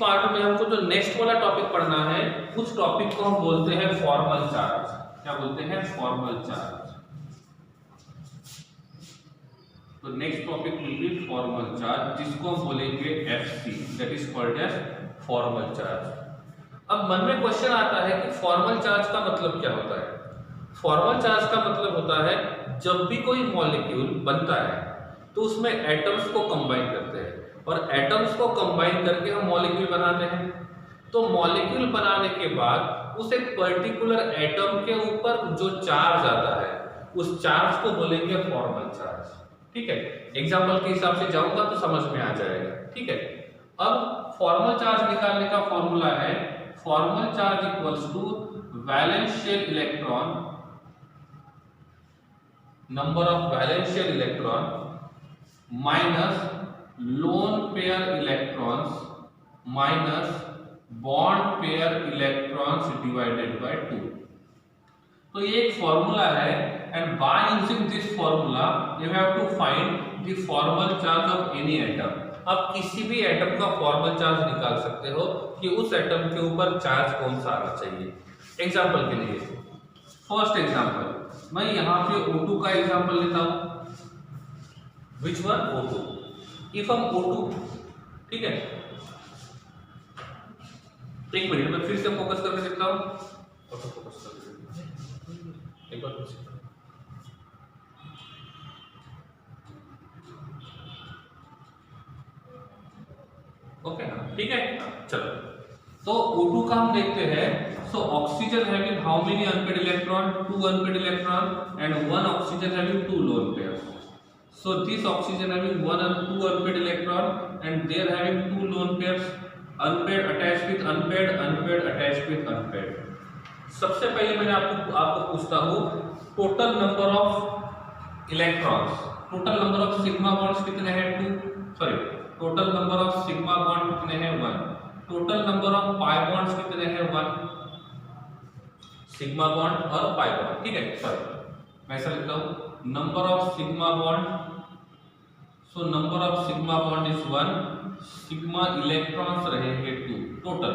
Part में हमको जो नेक्स्ट वाला टॉपिक पढ़ना है उस टॉपिक को हम बोलते हैं फॉर्मल चार्ज। क्या बोलते हैं? Formal charge. तो next topic will be formal charge, जिसको हम बोलेंगे FC, that is called as formal charge. अब मन में क्वेश्चन आता है कि फॉर्मल चार्ज का मतलब क्या होता है? फॉर्मल चार्ज का मतलब होता है जब भी कोई मॉलिक्यूल बनता है तो उसमें एटम्स को कंबाइन करते हैं, और एटम्स को कंबाइन करके हम मॉलिक्यूल बनाते हैं। तो मॉलिक्यूल बनाने के बाद उस एक पर्टिकुलर एटम के ऊपर जो चार्ज आता है उस चार्ज को बोलेंगे फॉर्मल चार्ज। ठीक है, एग्जांपल के हिसाब से जाऊंगा तो समझ में आ जाएगा। ठीक है, अब फॉर्मल चार्ज निकालने का फॉर्मूला है formal charge equals to valence shell electron, number of valence shell electron minus lone pair electrons minus bond pair electrons divided by 2। तो ये एक फॉर्मूला है, and by using this formula you have to find the formal charge of any atom. आप किसी भी atom का formal charge निकाल सकते हो कि उस एटम के ऊपर चार्ज कौन सा आना चाहिए। एग्जांपल के लिए फर्स्ट एग्जांपल मैं यहाँ पे O2 का एग्जांपल लेता हूँ। Which one? O2। इफ हम O2, ठीक है, एक मिनट में फिर से फोकस करके देखता हूँ। ऑटो फोकस करके एक बार फिर से। ओके, ठीक है, चलो। तो O2 का हम देखते हैं। So oxygen having how many unpaired electron? 2 unpaired electron and 1 oxygen having 2 lone pairs. So this oxygen having 1 and 2 unpaired electron and they are having 2 lone pairs, unpaired attached with unpaired, unpaired attached with unpaired। सबसे पहले मैंने आपको पूछता हूँ total number of electrons, total number of sigma bonds कितने हैं? 2। Sorry, total number of sigma bond कितने हैं? 1। Total number of pi bonds कितने हैं? 1। सिग्मा बॉन्ड और पाई बॉन्ड, ठीक है। सॉरी मैं ऐसा लिखता हूँ number of sigma bond, so number of sigma bond is 1, sigma electrons रहेंगे 2 total।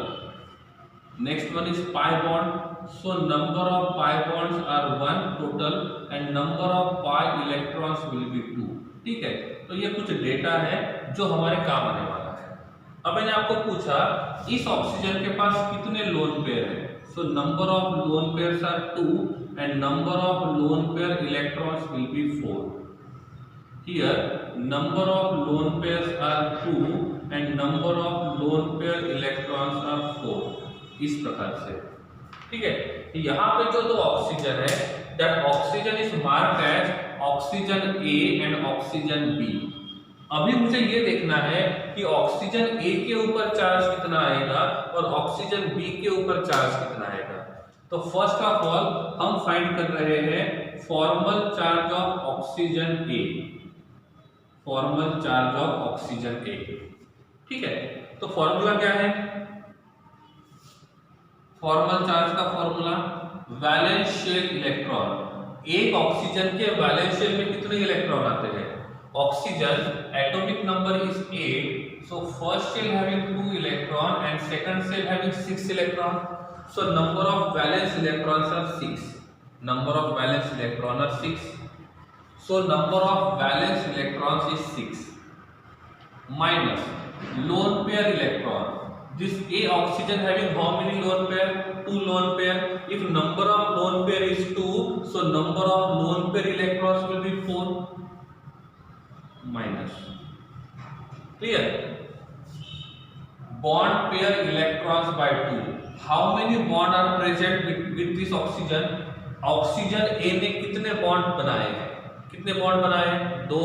next one is pi bond, so number of pi bonds are 1 total and number of pi electrons will be 2। ठीक है, तो ये कुछ data है जो हमारे काम आने वाला है। अब मैंने आपको पूछा इस ऑक्सीजन के पास कितने लोन पेयर है? so number of lone pairs are 2 and number of lone pair electrons will be 4। Here number of lone pairs are 2 and number of lone pair electrons are 4। इस प्रकार से, ठीक है। यहाँ पे जो दो ऑक्सीजन है that oxygen is marked as oxygen A and oxygen B। अभी मुझे ये देखना है कि ऑक्सीजन A के ऊपर चार्ज कितना आएगा और ऑक्सीजन B के ऊपर चार्ज कितना आएगा। तो फर्स्ट ऑफ ऑल हम फाइंड कर रहे हैं formal charge of oxygen A, formal charge of oxygen A। ठीक है, तो फॉर्मूला क्या है? फॉर्मल चार्ज का फॉर्मूला वैलेंस शेल इलेक्ट्रॉन। एक ऑक्सीजन के वैलेंस शेल में कितने इलेक्ट्रॉन आते हैं? Oxygen atomic number is 8, so first shell having 2 electron and second shell having 6 electron. So number of valence electrons are 6, number of valence electron are 6। So number of valence electrons is 6 minus lone pair electron. This A oxygen having how many lone pair? 2 lone pair. If number of lone pair is 2, so number of lone pair electrons will be 4 minus. Clear? Bond pair electrons by 2. How many bond are present with this oxygen? Oxygen A ने कितने bond बनाए हैं? कितने bond बनाए? 2।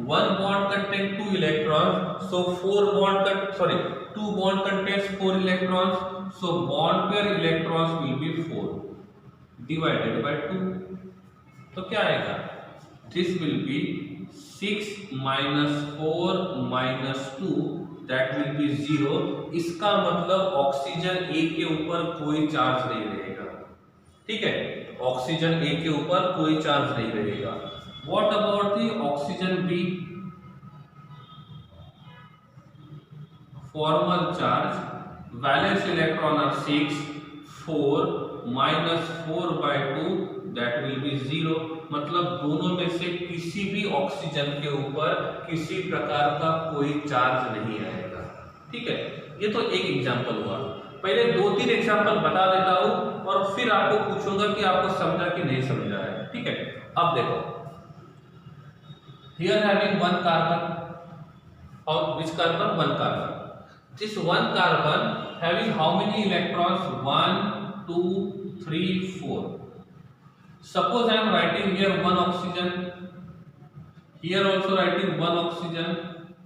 1 bond contain 2 electron, so 2 bond contains 4 electrons, so bond pair electrons will be 4 divided by 2। तो क्या आएगा? This will be 6 minus 4 minus 2, that will be 0। इसका मतलब ऑक्सीजन A के ऊपर कोई चार्ज नहीं रहेगा। ठीक है, ऑक्सीजन A के ऊपर कोई चार्ज नहीं रहेगा। What about the oxygen B? formal charge, valence electron are 6, 4 minus 4 by 2 that will be 0। मतलब दोनों में से किसी भी ऑक्सीजन के ऊपर किसी प्रकार का कोई चार्ज नहीं आएगा। ठीक है, ये तो एक एग्जांपल हुआ। पहले 2-3 एग्जांपल बता देता हूं और फिर आपको पूछूंगा कि आपको समझा कि नहीं समझा है। ठीक है, अब देखो, here having one carbon, or which carbon? One carbon. This one carbon having how many electrons? 1, 2, 3, 4. Suppose I am writing here one oxygen, here also writing one oxygen,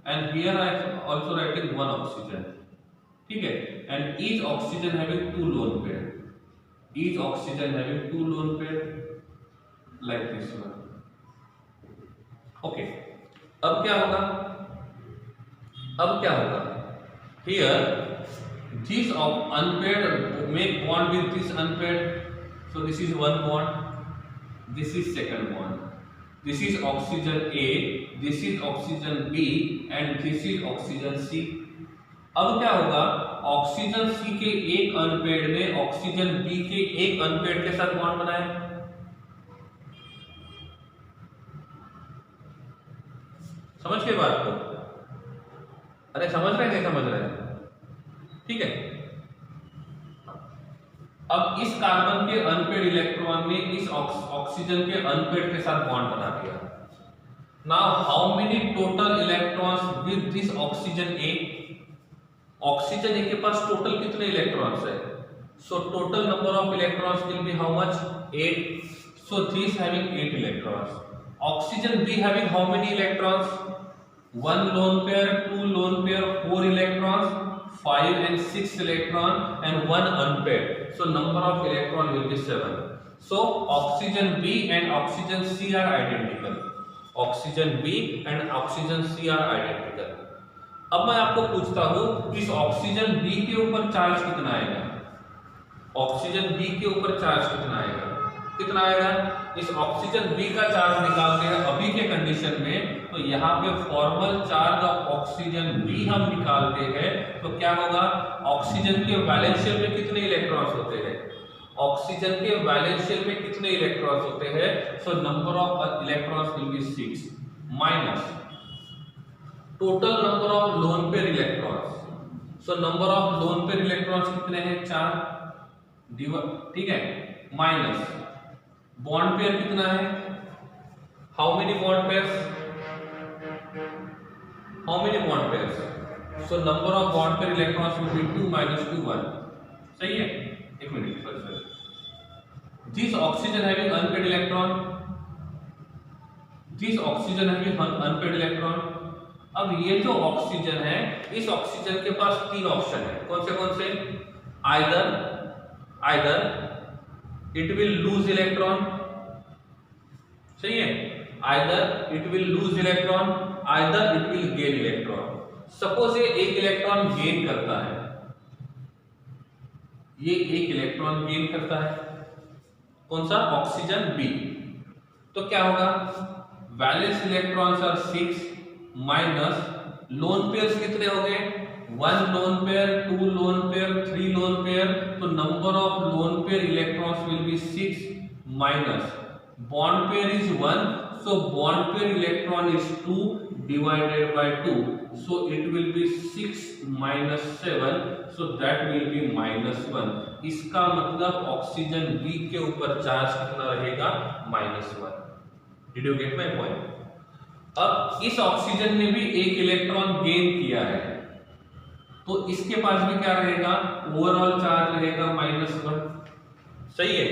and here I am also writing one oxygen. ठीक है, and each oxygen having 2 lone pair, each oxygen having 2 lone pair like this one। Okay, अब क्या होगा? अब क्या होगा? Here this unpaired make bond with this unpaired, so this is one bond, this is second bond, this is oxygen A, this is oxygen B and this is oxygen C। अब क्या होगा? Oxygen C के एक unpaid ने oxygen B के एक unpaid के साथ बॉन्ड बनाया। समझ के बात को? अरे समझ रहे हैं, नहीं समझ रहे हैं? ठीक है, अब इस कार्बन के अनपेड इलेक्ट्रॉन ने इस ऑक्सीजन के अनपेड के साथ बॉन्ड बना दिया। Now how many total electrons with this oxygen A? Oxygen A के पास टोटल कितने इलेक्ट्रॉन्स है? So total number of electrons will be how much? 8। So this having 8 electrons. Oxygen be having how many electrons? 1 lone pair, 2 lone pair, 4 electrons, 5 and 6 electron and 1 unpaired, so number of electron will be 7। so oxygen B and oxygen C are identical, oxygen B and oxygen C are identical। अब मैं आपको पूछता हूं इस oxygen B के ऊपर charge कितना आएगा? ऑक्सीजन B के ऊपर चार्ज कितना आएगा? कितना आएगा? इस ऑक्सीजन B का चार्ज निकालते हैं अभी के कंडीशन में, तो यहाँ पे formal charge of oxygen B हम निकालते हैं, तो क्या होगा? ऑक्सीजन के वैलेंस शेल में कितने इलेक्ट्रॉन्स होते हैं? ऑक्सीजन के वैलेंस शेल में कितने इलेक्ट्रॉन्स होते हैं? सो number of electrons will be 6 minus total number of lone pair electrons. So number of lone pair electrons कितने हैं? 4। ठीक है, माइनस बॉन्ड पेयर कितना है? How many bond pairs? How many bond pairs? So number of bond pair electrons will be 2 minus 2 1। सही है, एक minute sir. This oxygen having unpaired electron, this oxygen having unpaired electron. अब ये जो oxygen है, इस ऑक्सीजन के पास 3 option है। कौन से? Either it will lose electron, सही है, either it will lose electron, either it will gain electron. Suppose ये एक इलेक्ट्रॉन गेन करता है, ये एक इलेक्ट्रॉन गेन करता है, कौन सा? Oxygen B. तो क्या होगा? Valence electrons are 6 minus lone pairs कितने हो गए? 1 lone pair, 2 lone pair, 3 lone pair, तो number of lone pair electrons will be 6 minus bond pair is 1, so bond pair electron is 2 divided by 2, so it will be 6 minus 7, so that will be -1। इसका मतलब oxygen B के ऊपर charge कितना रहेगा? -1। Did you get my point? अब इस oxygen ने भी एक इलेक्ट्रॉन गेन किया है, तो इसके पास भी क्या रहेगा? ओवरऑल चार्ज रहेगा -1। सही है,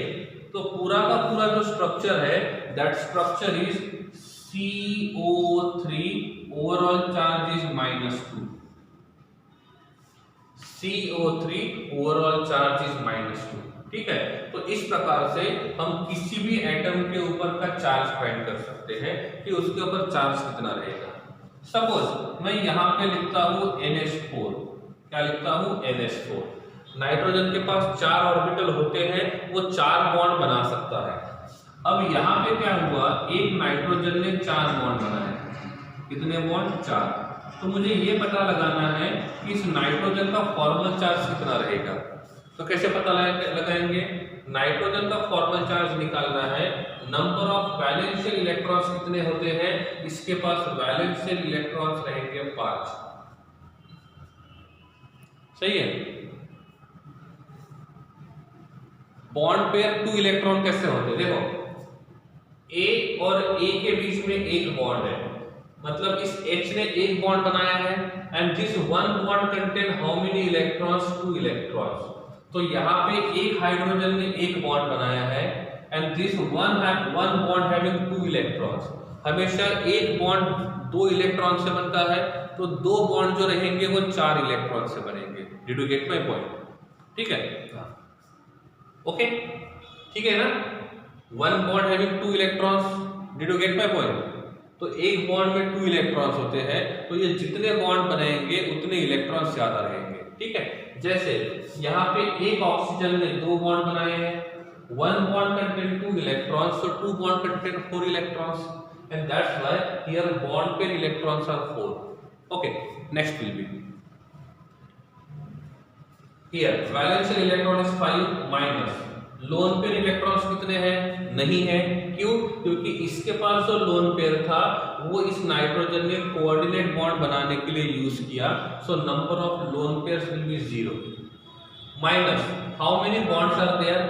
तो पूरा का पूरा जो स्ट्रक्चर है, that structure is CO3, overall charge is -2। CO3 overall charge is -2। ठीक है, तो इस प्रकार से हम किसी भी एटम के ऊपर का चार्ज फाइंड कर सकते हैं कि उसके ऊपर चार्ज कितना रहेगा। सपोज मैं यहाँ पे लिखता हूँ NH4। क्या लिखता हूँ? NH4। नाइट्रोजन के पास 4 ऑर्बिटल होते हैं, वो 4 बॉन्ड बना सकता है। अब यहाँ पे क्या हुआ? एक नाइट्रोजन ने 4 बॉन्ड बनाए। कितने बॉन्ड? 4। तो मुझे ये पता लगाना है कि इस नाइट्रोजन का फॉर्मल चार्ज कितना रहेगा। तो कैसे पता लगाएंगे? नाइट्रोजन का फॉर्मल चार्ज निकालना है, नंबर ऑफ वैलेंशियल इलेक्ट्रॉन्स कितने होते हैं, इसके पास वैलेंशियल इलेक्ट्रॉन्स रहेंगे 5। सही है। बॉन्ड पेयर 2 इलेक्ट्रॉन कैसे होते हैं? देखो A और A के बीच में एक बॉन्ड है, मतलब इस H ने एक बॉन्ड बनाया है, and this one bond contain how many electrons? 2 electrons. तो यहाँ पे एक हाइड्रोजन ने एक बॉन्ड बनाया है, and this one bond having 2 electrons. हमेशा एक बॉन्ड 2 इलेक्ट्रॉन से बनता है, तो 2 बॉन्ड जो रहेंगे वो 4 इलेक्ट्रॉन से बनेंगे। Did you get my point? ठीक है, ओके, ठीक है ना। One bond having 2 electrons, did you get my point? तो एक बॉन्ड में 2 इलेक्ट्रॉन्स होते हैं, तो ये जितने बॉन्ड बनाएंगे उतने इलेक्ट्रॉन्स ज्यादा रहेंगे। ठीक है, जैसे यहाँ पे एक ऑक्सीजन ने 2 बॉन्ड बनाए हैं, one bond contain 2 electrons, so 2 bond contain 4 electrons, and that's why here bond pair electrons are 4. Okay, next will be here valence electron is 5 minus loan pair electrons कितने हैं? नहीं है। क्यों? क्योंकि इसके पास जो लोन पेयर था वो इस नाइट्रोजन ने कोऑर्डिनेट बॉन्ड बनाने के लिए यूज किया, so number of lone pairs will be 0 minus how many bonds are there?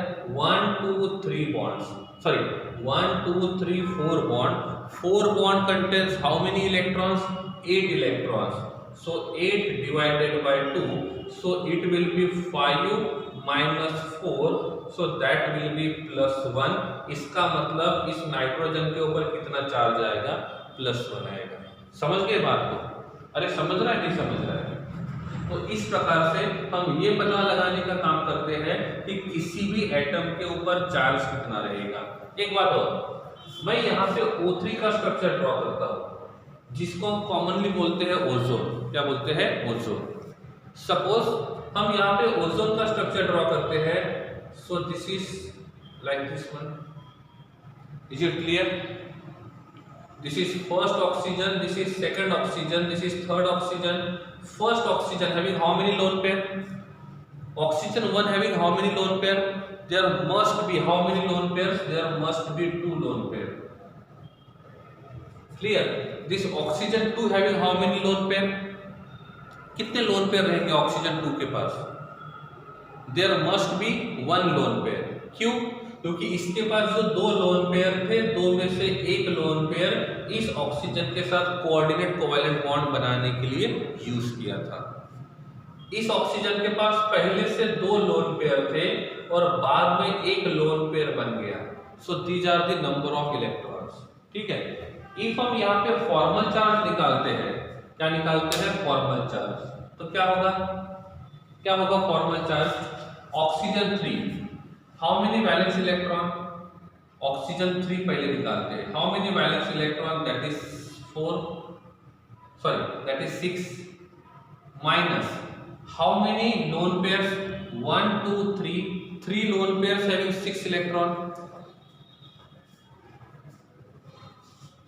1 2 3 bonds, sorry 1 2 3 4 bond. 4 bond contains how many electrons? 8 electrons. So 8 divided by 2, so it will be 5 minus 4, so that will be plus 1. इसका मतलब इस nitrogen के ऊपर कितना charge आएगा? +1 आएगा। समझ गए बात को? अरे समझ रहा है नहीं समझ रहा है? तो इस प्रकार से हम ये पता लगाने का काम करते हैं कि किसी भी एटम के ऊपर चार्ज कितना रहेगा। एक बात और, मैं यहाँ पे O3 का स्ट्रक्चर ड्रॉ करता हूँ, जिसको हम कॉमनली बोलते हैं ओजोन। क्या बोलते हैं? ओजोन। सपोज हम यहाँ पे ओजोन का स्ट्रक्चर ड्रॉ करते हैं, so this is like this one. Is it clear? This is first oxygen, this is second oxygen, this is third oxygen. First oxygen having how many lone pair? Oxygen 1 having how many lone pair? There must be how many lone pairs? There must be 2 lone pair. Clear? This oxygen 2 having how many lone pair? कितने lone pair रहेंगे oxygen 2 के पास? There must be 1 lone pair. क्यों? क्योंकि इसके पास जो 2 lone pair थे, 2 में से एक lone pair इस ऑक्सीजन के साथ कोऑर्डिनेट कोवैलेंट बॉन्ड बनाने के लिए यूज किया था। इस ऑक्सीजन के पास पहले से 2 लोन पेयर थे और बाद में एक लोन पेयर बन गया, so these are the number of electrons. ठीक है, इफ हम यहाँ पे फॉर्मल चार्ज निकालते हैं, क्या निकालते हैं? Formal charge. तो क्या होगा? क्या होगा formal charge? Oxygen 3 how many valence electron? Oxygen 3 पहले निकालते हैं, how many valence electron? That is 4, sorry that is 6 minus how many lone pairs? 1 2 3 lone pairs having 6 electron.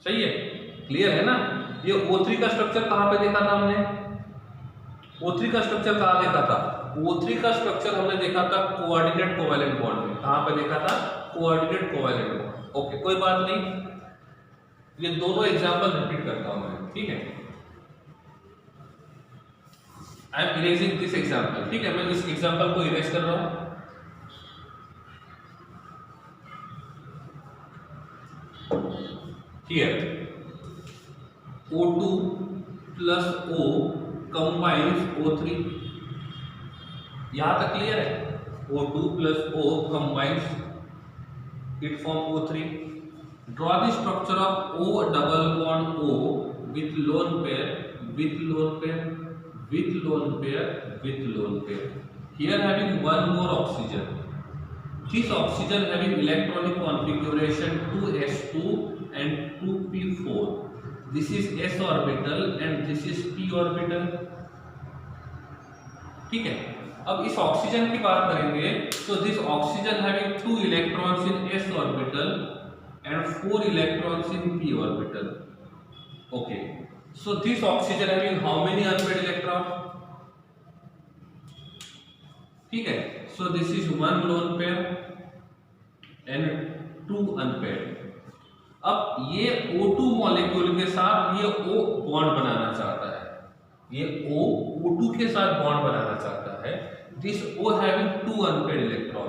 सही है, क्लियर है ना? ये O3 का स्ट्रक्चर कहां पे देखा था हमने? O3 का स्ट्रक्चर कहां देखा था? O3 का स्ट्रक्चर हमने देखा था कोऑर्डिनेट कोवैलेंट बॉन्ड में। कहां पे देखा था? Coordinate covalent bond. ओके, कोई बात नहीं, ये दोनों एग्जांपल रिपीट करता हूं मैं। ठीक है, I am erasing this example. ठीक है, मैं इस एग्जाम्पल को इरेज कर रहा हूं। Here O2 plus O combines O3। यहां तक क्लियर है? O2 plus O combines, it form O3. Draw the structure of O double bond O with lone pair, with lone pair, with lone pair, with lone pair. Here having one more oxygen. This oxygen having electronic configuration 2s2 and 2p4. This is s orbital and this is p orbital. ठीक है, अब इस oxygen की बात करेंगे, तो this oxygen having 2 electrons in s orbital and 4 electrons in p orbital. Okay, So this oxygen having how many unpaired electron? ठीक है, so this is one lone pair and two unpaired. अब ये O2 molecule के साथ ये O bond बनाना चाहता है, ये O O2 के साथ बॉन्ड बनाना चाहता है, this O having two unpaired electron.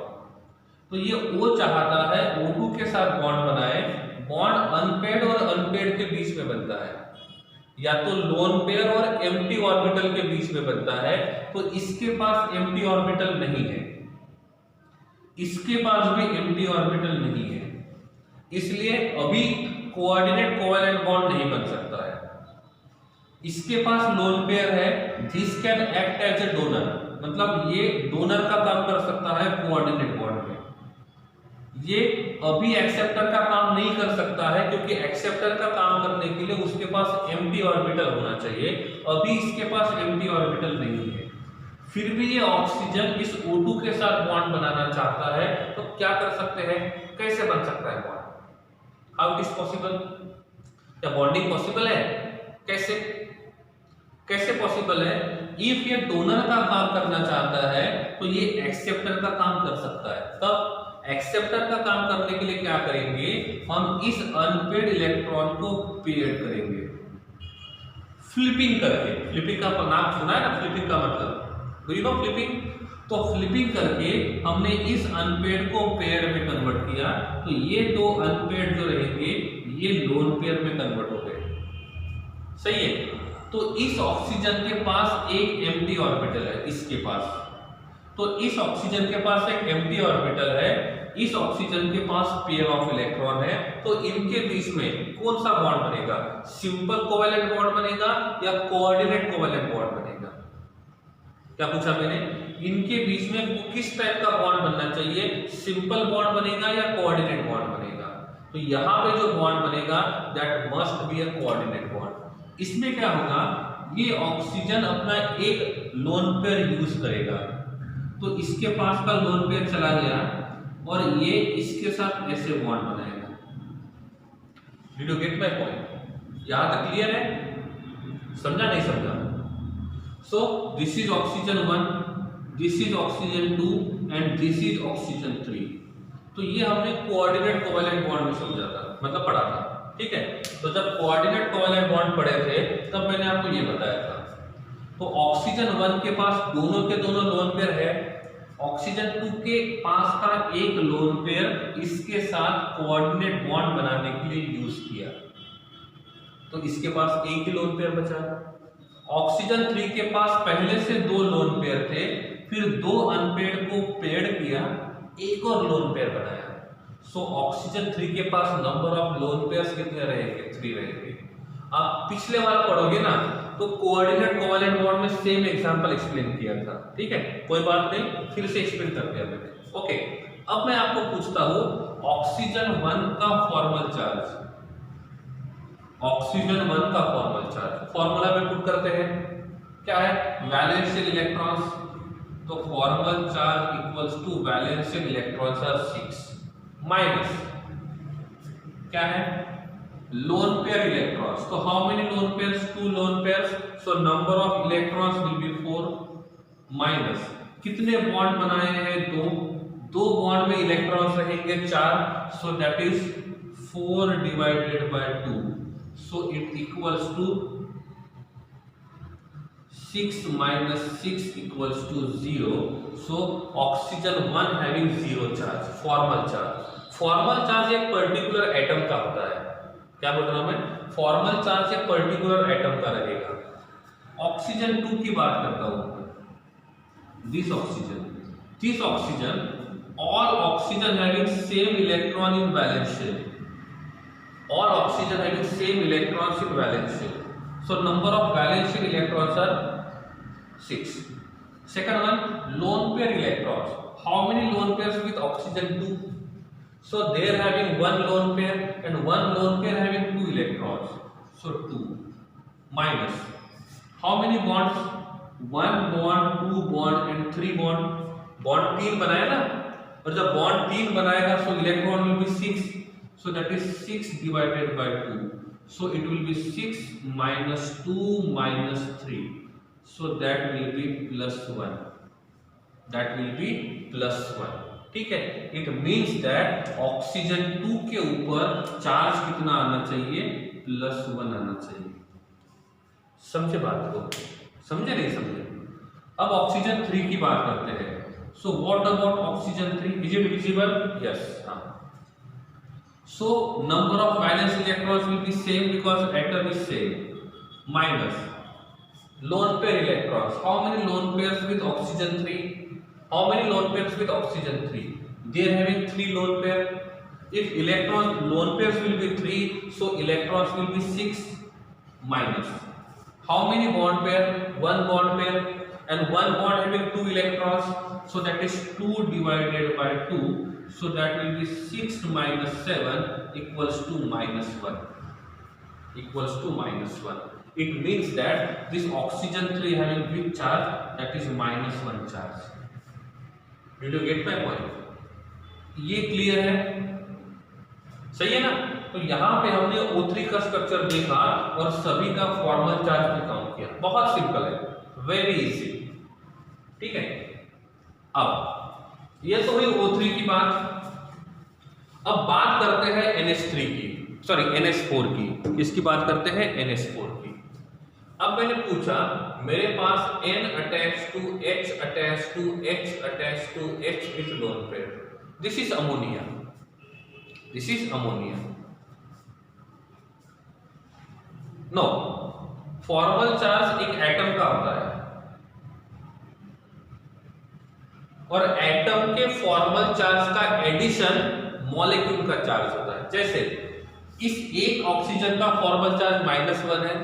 तो ये O चाहता है O2 के साथ बॉन्ड बनाए, बॉन्ड अनपेड और अनपेड के बीच में बनता है, या तो लोन पेयर और एम्प्टी ऑर्बिटल के बीच में बनता है। तो इसके पास एम्प्टी ऑर्बिटल नहीं है, इसके पास भी एम्प्टी ऑर्बिटल नहीं है, इसलिए अभी कोऑर्डिनेट कोवैलेंट बॉन्ड नहीं बन सकता है। इसके पास लोन पेयर है, this can act as a donor, मतलब ये डोनर का काम कर सकता है कोऑर्डिनेट बॉन्ड में। ये अभी एक्सेप्टर का काम नहीं कर सकता है, क्योंकि एक्सेप्टर का काम करने के लिए उसके पास एम्प्टी ऑर्बिटल होना चाहिए, अभी इसके पास एम्प्टी ऑर्बिटल नहीं है। फिर भी ये ऑक्सीजन इस O2 के साथ बॉन्ड बनाना चाहता है, तो क्या कर सकते हैं, कैसे बन सकता है bond? How it is possible? क्या बॉन्डिंग पॉसिबल है? कैसे कैसे पॉसिबल है? इफ ये डोनर का काम करना चाहता है तो ये एक्सेप्टर का काम कर सकता है। तब एक्सेप्टर का काम करने के लिए क्या करेंगे, हम इस अनपेड इलेक्ट्रॉन को पेयर करेंगे फ्लिपिंग करके। फ्लिपिंग का नाम सुना है ना, फ्लिपिंग का मतलब, डू यू नो फ्लिपिंग? तो फ्लिपिंग करके हमने इस अनपेड को पेयर में कन्वर्ट किया, तो ये दो अनपेड जो रहेंगे ये लोन पेयर में कन्वर्ट हो गए, सही है। तो इस ऑक्सीजन के पास एक एम्प्टी ऑर्बिटल है, इसके पास, तो इस ऑक्सीजन के पास एक एम्प्टी ऑर्बिटल है, इस ऑक्सीजन के पास पेयर ऑफ इलेक्ट्रॉन है, तो इनके बीच में कौन सा बॉन्ड बनेगा, सिंपल कोवैलेंट बॉन्ड बनेगा या कोऑर्डिनेट कोवैलेंट बॉन्ड बनेगा? क्या पूछा मैंने? इनके बीच में किस टाइप का बॉन्ड बनना चाहिए, सिंपल बॉन्ड बनेगा या कोऑर्डिनेट बॉन्ड बनेगा? तो यहाँ पे जो बॉन्ड बनेगा that must be a coordinate bond. इसमें क्या होगा, ये ऑक्सीजन अपना एक लोन पेयर यूज करेगा, तो इसके पास का लोन पेयर चला गया और ये इसके साथ ऐसे बॉन्ड बनाएगा। Did you get my point? यहां तक क्लियर है? समझा नहीं समझा? So this is oxygen 1, this is oxygen 2 and this is oxygen 3। तो ये हमने कोऑर्डिनेट कोवैलेंट बॉन्ड में समझा था, मतलब पढ़ा था, ठीक है। तो जब कोऑर्डिनेट कोवैलेंट बॉन्ड पढ़े थे तब मैंने आपको ये बताया था। तो ऑक्सीजन 1 के पास दोनों के दोनों लोन पेयर है, ऑक्सीजन 2 के पास का एक लोन पेयर इसके साथ कोऑर्डिनेट बॉन्ड बनाने के लिए यूज किया, तो इसके पास एक ही लोन पेयर बचा। ऑक्सीजन 3 के पास पहले से दो लोन पेयर थे, फिर दो अनपेड को पेयर किया, एक और लोन पेयर बनाया। सो ऑक्सीजन 3 के पास नंबर ऑफ लोन पेयर्स कितने रहेंगे, 3 रहेंगे। आप पिछले बार पढ़ोगे ना तो कोऑर्डिनेट कोवैलेंट बॉन्ड में सेम एग्जांपल एक्सप्लेन किया था, ठीक है, कोई बात नहीं, फिर से एक्सप्लेन कर दिया मैंने। ओके, अब मैं आपको पूछता हूं ऑक्सीजन 1 का फॉर्मल चार्ज, ऑक्सीजन 1 का फॉर्मल चार्ज फॉर्मूला में पुट करते हैं, क्या है, वैलेंशियल इलेक्ट्रॉन्स। तो formal charge equals to valential electrons are 6 minus क्या है, लोन पेयर इलेक्ट्रॉन्स। तो how many lone pairs, 2 lone pairs, so number of electrons will be 4 minus कितने बॉन्ड बनाए हैं, 2 बॉन्ड में इलेक्ट्रॉन्स रहेंगे 4, so that is 4 divided by 2, so it equals to 6 minus 6 equals to 0. So oxygen 1 having 0 charge, formal charge. Formal charge एक particular atom का होता है, क्या बोल रहा हूं मैं, फॉर्मल चार्ज एक पर्टिकुलर एटम का रहेगा। ऑक्सीजन 2 की बात करता हूं, this oxygen all oxygen having same electron in valence shell, all oxygen having same electrons in valence shell, so number of valence shell electrons are 6. Second one, lone pair electrons, how many lone pairs with oxygen 2? So they are having one lone pair and one lone pair having 2 electrons, so 2 minus how many bonds, 1 bond, 2 bond and 3 bond, bond 3 बनाया ना, और जब bond 3 बनाएगा so electron will be 6, so that is 6 divided by 2, so it will be 6 minus 2 minus 3, so that will be plus 1, that will be plus 1। ठीक है, it means that oxygen 2 के ऊपर charge कितना आना चाहिए, प्लस 1 आना चाहिए। समझे बात को, समझे नहीं समझे? अब ऑक्सीजन 3 की बात करते हैं। So what about oxygen 3, is it visible? Yes, हाँ। So number of valence electrons will be same because atom is same, minus lone pair electrons, how many lone pairs with oxygen 3, how many lone pairs with oxygen 3, they are having 3 lone pair। if electron lone pairs will be 3, so electrons will be 6 minus how many bond pair, 1 bond pair, and 1 bond having 2 electrons, so that is 2 divided by 2, so that will be 6 minus 7 equals to minus 1, equals to minus 1। it means that this oxygen 3 having which charge, that is minus 1 charge। did you get my point? ये clear है, सही है ना? तो यहाँ पे हमने O3 का स्ट्रक्चर देखा और सभी का फॉर्मल चार्ज पे काउंट किया। बहुत सिंपल है, वेरी इजी। ठीक है, अब ये तो हुई O3 की बात। अब बात करते हैं NH3 की, सॉरी NH4 की। इसकी बात करते हैं NH4 की। अब मैंने पूछा मेरे पास N attach to H attach to H attach to H with lone pair, this is ammonia, this is ammonia. No, formal charge एक एटम का होता है और एटम के फॉर्मल चार्ज का एडिशन मॉलिक्यूल का चार्ज होता है। जैसे इस एक ऑक्सीजन का फॉर्मल चार्ज -1 है,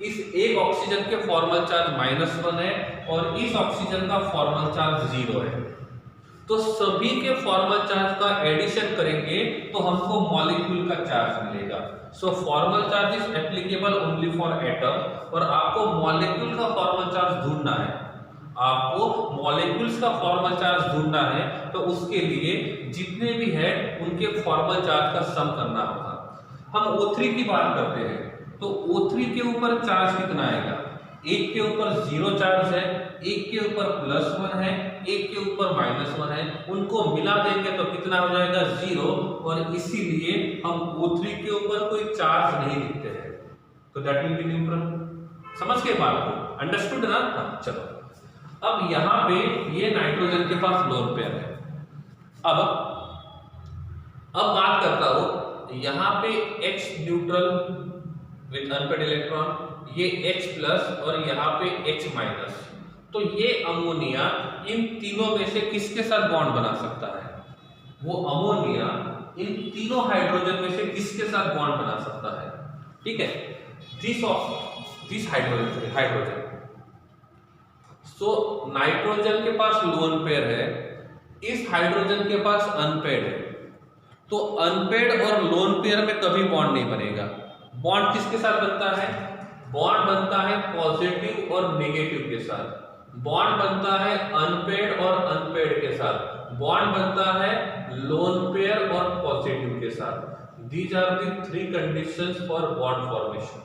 इस एक ऑक्सीजन के फॉर्मल चार्ज -1 है और इस ऑक्सीजन का फॉर्मल चार्ज 0 है। तो सभी के फॉर्मल चार्ज का एडिशन करेंगे तो हमको मॉलिक्यूल का चार्ज मिलेगा। So formal charge is applicable only for atom और आपको मॉलिक्यूल का फॉर्मल चार्ज ढूंढना है। आपको मॉलिक्यूल्स का फॉर्मल चार्ज ढूंढना है तो उसके लिए जितने भी है उनके फॉर्मल चार्ज का सम करना होगा। हम O3 की बात करते हैं तो O3 के ऊपर चार्ज कितना आएगा, एक के ऊपर 0 चार्ज है, एक के ऊपर +1 है, एक के ऊपर -1 है, उनको मिला देंगे तो कितना हो जाएगा 0 और इसीलिए हम O3 के ऊपर कोई चार्ज नहीं लिखते हैं, तो दैट विल बी न्यूट्रल। समझ के बात को, अंडरस्टूड ना? हाँ, चलो अब यहाँ पे ये नाइट्रोजन के पास लोन पेयर है। अब बात करता हूं यहाँ पे H neutral with unpaired electron, ये H+ और यहाँ पे H-। तो ये अमोनिया इन तीनों में से किसके साथ बॉन्ड बना सकता है? वो अमोनिया इन तीनों हाइड्रोजन में से किसके साथ बॉन्ड बना सकता है? ठीक है, दिस हाइड्रोजन। सो नाइट्रोजन के पास लोन पेयर है, इस हाइड्रोजन के पास अनपेड है। तो अनपेड और लोन पेयर में कभी बॉन्ड नहीं बनेगा। बॉन्ड किसके साथ बनता है? बॉन्ड बनता है पॉजिटिव और नेगेटिव के साथ। बॉन्ड बनता है अनपेड और अनपेड के साथ। बॉन्ड बनता है लोन पेयर और पॉजिटिव के साथ। These are the 3 conditions for bond formation.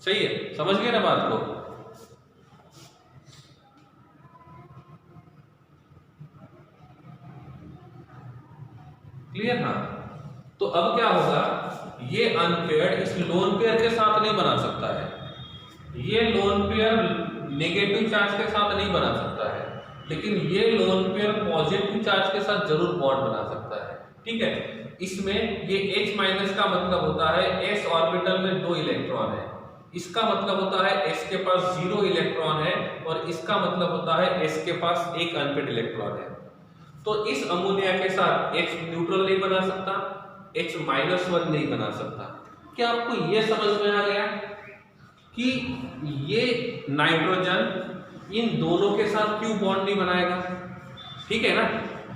सही है, समझ गए ना बात को? क्लियर ना? तो अब क्या होगा, ये अनपेयर्ड इस लोन पेयर के साथ नहीं बना सकता है, ये लोन पेयर नेगेटिव चार्ज के साथ नहीं बना सकता है, लेकिन ये लोन पेयर पॉजिटिव चार्ज के साथ जरूर बॉन्ड बना सकता है। ठीक है, इसमें ये H- का मतलब होता है S ऑर्बिटल में 2 इलेक्ट्रॉन है, इसका मतलब होता है S के पास 0 इलेक्ट्रॉन है और इसका मतलब होता है S के पास एक अनपेड इलेक्ट्रॉन है। तो इस अमोनिया के साथ H न्यूट्रल नहीं बना सकता, H-1 नहीं बना सकता। क्या आपको यह समझ में आ गया कि ये नाइट्रोजन इन दोनों के साथ क्यों बॉन्ड नहीं बनाएगा? ठीक है ना,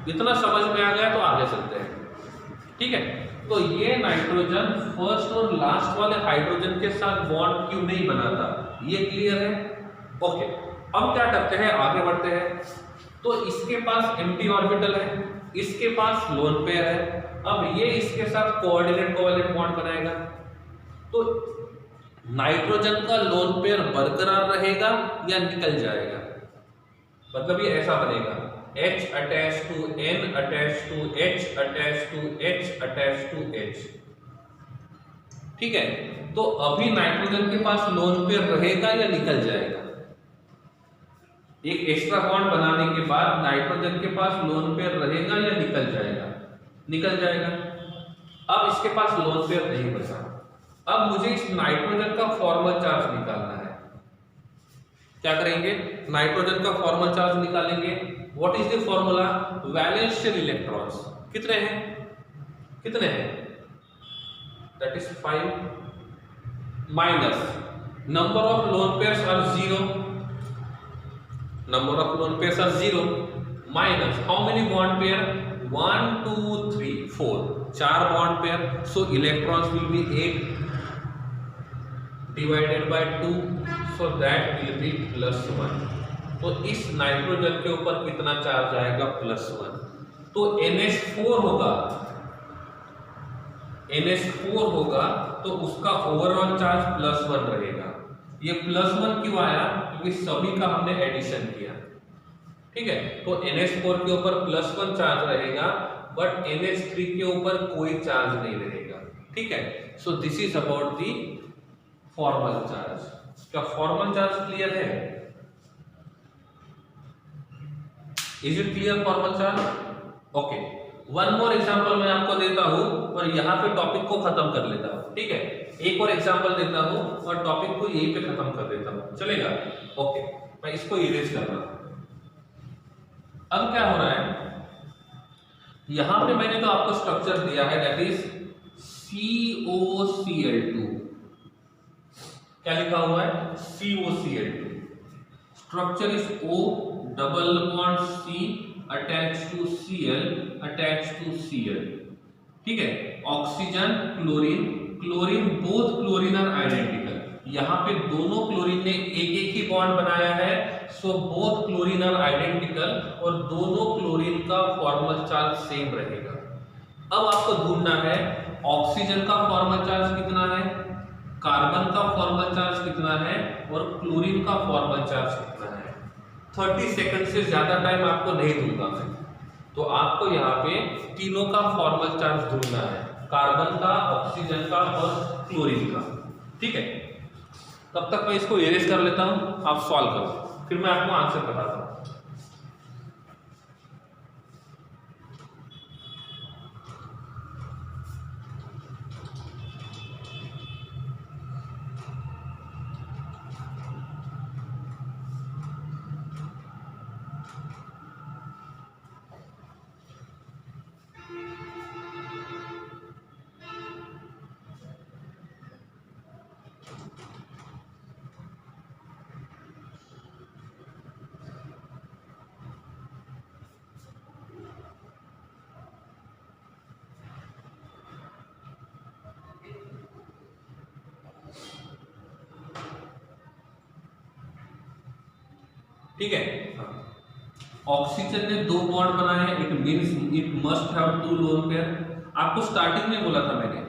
इतना समझ में आ गया तो आगे चलते हैं। ठीक है, तो ये नाइट्रोजन फर्स्ट और लास्ट वाले हाइड्रोजन के साथ बॉन्ड क्यों नहीं बनाता, ये क्लियर है? ओके, अब क्या करते हैं, आगे बढ़ते हैं। तो इसके पास एम्प्टी ऑर्बिटल है, इसके पास लोन पेयर है। अब ये इसके साथ कोऑर्डिनेट कोवैलेंट बॉन्ड बनाएगा। तो नाइट्रोजन का लोन पेयर बरकरार रहेगा या निकल जाएगा? मतलब ये ऐसा बनेगा H attach to N attach to H attach to H attach to H। ठीक है, तो अभी नाइट्रोजन के पास लोन पेयर रहेगा या निकल जाएगा? एक एक्स्ट्रा बॉन्ड बनाने के बाद नाइट्रोजन के पास लोन पेयर रहेगा या निकल जाएगा? निकल जाएगा। अब इसके पास लोन पेयर नहीं बचा। अब मुझे इस नाइट्रोजन का फॉर्मल चार्ज निकालना है। क्या करेंगे? नाइट्रोजन का फॉर्मल चार्ज निकालेंगे। What is the formula? Valence shell electrons कितने हैं? कितने हैं? That is 5 minus number of lone pairs are 0, number of lone pairs are 0 minus how many bond pair? 1 2 3 4, 4 bond pair, so electrons will be 8 divided by 2, so that will be +1। तो इस nitrogen के ऊपर कितना charge आएगा? +1। तो NH4 होगा, NH4 होगा तो उसका ओवरऑल चार्ज +1 रहेगा। ये +1 क्यों आया? क्योंकि सभी का हमने एडिशन किया। ठीक है, तो NH4 के ऊपर +1 चार्ज रहेगा, बट NH3 के ऊपर कोई चार्ज नहीं रहेगा। ठीक है, so this is about the formal charge. क्या फॉर्मल चार्ज क्लियर है? Is it clear formal charge? Okay, one more example मैं आपको देता हूं और यहां पे टॉपिक को खत्म कर लेता हूं। ठीक है, एक और एग्जांपल देता हूं और टॉपिक को यहीं पे खत्म कर देता हूं, चलेगा? ओके, मैं इसको इरेज कर रहा हूं। अब क्या हो रहा है, यहां पे मैंने तो आपको स्ट्रक्चर दिया है, दैट इज COCl2। क्या लिखा हुआ है? COCl2। Structure is O double bond C attach to Cl attach to Cl। ठीक है, oxygen chlorine, chlorine both chlorine are identical. यहाँ पे दोनों क्लोरीन ने एक एक ही बॉन्ड बनाया है, so both chlorine are identical और दोनों क्लोरीन का फॉर्मल चार्ज सेम रहेगा। अब आपको ढूंढना है ऑक्सीजन का फॉर्मल चार्ज कितना है, कार्बन का फॉर्मल चार्ज कितना है और क्लोरीन का फॉर्मल चार्ज कितना है। 30 सेकंड से ज्यादा टाइम आपको नहीं दूंगा मैं, तो आपको यहाँ पे तीनों का फॉर्मल चार्ज ढूंढना है, कार्बन का, ऑक्सीजन का और क्लोरीन का। ठीक है, तब तक मैं इसको इरेज कर लेता हूं, आप सॉल्व करो, फिर मैं आपको आंसर बताता हूं। ठीक है, ऑक्सीजन ने 2 बॉन्ड बनाए हैं, it means it must have 2 lone pair. आपको स्टार्टिंग में बोला था मैंने,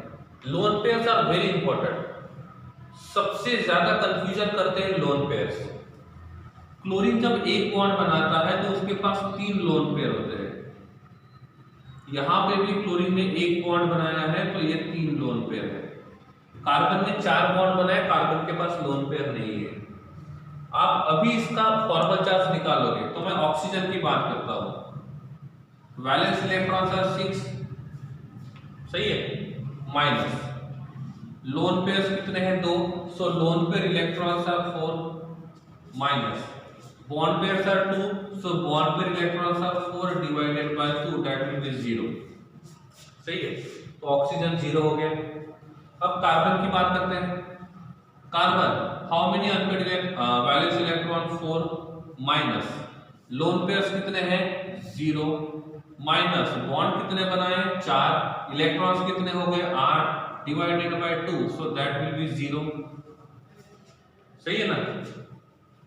lone pairs are very important. सबसे ज्यादा कंफ्यूजन करते हैं लोन पेयर्स। क्लोरीन जब एक बॉन्ड बनाता है तो उसके पास 3 लोन पेयर होते हैं। यहां पे भी क्लोरीन ने एक बॉन्ड बनाया है तो ये 3 लोन पेयर है। कार्बन ने 4 बॉन्ड बनाए, कार्बन के पास लोन पेयर नहीं है। आप अभी इसका फॉर्मल चार्ज निकालोगे तो मैं ऑक्सीजन की बात करता हूं, वैलेंस इलेक्ट्रॉन्स आर 6, सही है, माइनस लोन पेयर्स कितने हैं? 2, so lone pair electrons are 4, minus bond pairs are 2, so bond pair electrons are 4 divided by 2, that will be 0। सही है, तो ऑक्सीजन 0 हो गया। अब कार्बन की बात करते हैं। Carbon how many unpaired valence electron? 4, minus lone pairs कितने हैं? 0, माइनस बॉन्ड कितने बनाए? 4, इलेक्ट्रॉन्स कितने हो गए? 8 divided by 2, so that will be 0। सही है ना?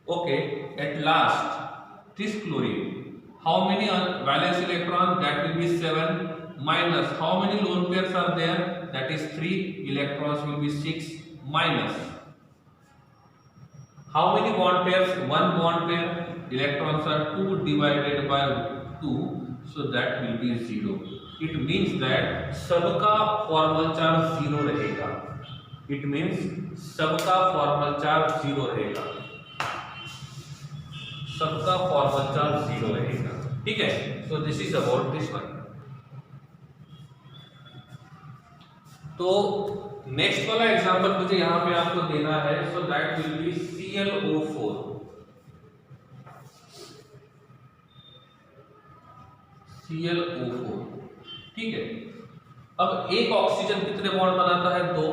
Okay, at last this chlorine how many valence electron? That will be 7, minus how many lone pairs are there? That is 3, electrons will be 6 minus how many bond pairs? One bond pair. Electrons are 2 divided by 2, so that will be 0. It means that सबका formal charge 0 रहेगा. It means सबका formal charge 0 रहेगा. सबका formal charge 0 रहेगा. ठीक है. So this is about this one. तो next वाला एग्जांपल मुझे यहां पे आपको देना है. सो that will B ClO4. ClO4. ठीक है. अब एक ऑक्सीजन कितने बॉन्ड बनाता है? 2.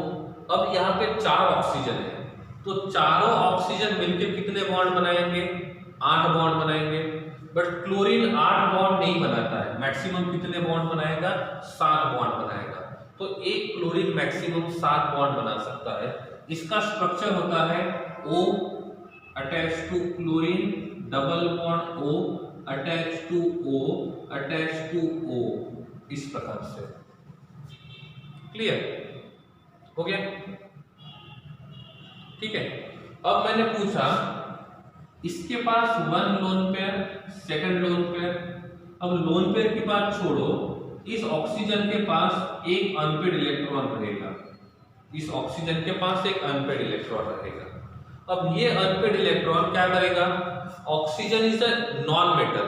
अब यहाँ पे 4 ऑक्सीजन है, तो चारों ऑक्सीजन मिलकर कितने बॉन्ड बनाएंगे? 8 बॉन्ड बनाएंगे. बट क्लोरीन 8 बॉन्ड नहीं बनाता है. मैक्सिमम कितने बॉन्ड बनाएगा? 7 बॉन्ड बनाएगा. तो एक क्लोरीन मैक्सिमम 7 बॉन्ड बना सकता है. इसका स्ट्रक्चर होता है O attach to chlorine, double bond O attach to O attach to O, इस प्रकार से. क्लियर हो गया? ठीक है. अब मैंने पूछा इसके पास 1 lone pair, second lone pair. अब लोन पेयर की बात छोड़ो, इस ऑक्सीजन के पास एक अनपेड इलेक्ट्रॉन रहेगा. इस ऑक्सीजन के पास एक अनपेड इलेक्ट्रॉन रहेगा. अब ये अनपेड इलेक्ट्रॉन क्या करेगा? Oxygen is a non metal,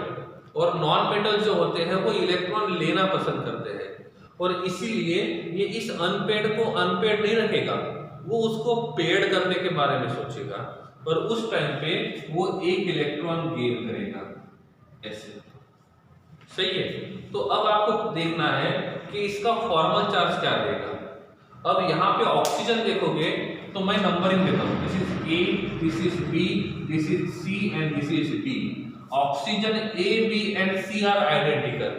और नॉन मेटल जो होते हैं वो इलेक्ट्रॉन लेना पसंद करते हैं, और इसीलिए ये इस अनपेड को अनपेड नहीं रखेगा, वो उसको पेड करने के बारे में सोचेगा, और उस टाइम पे वो एक इलेक्ट्रॉन गेन करेगा. ऐसे सही है. तो अब आपको देखना है कि इसका फॉर्मल चार्ज क्या रहेगा. अब यहाँ पे ऑक्सीजन देखोगे तो मैं नंबरिंग देता हूँ. This is A, this is B, this is C and this is D. Oxygen A, B and C are identical.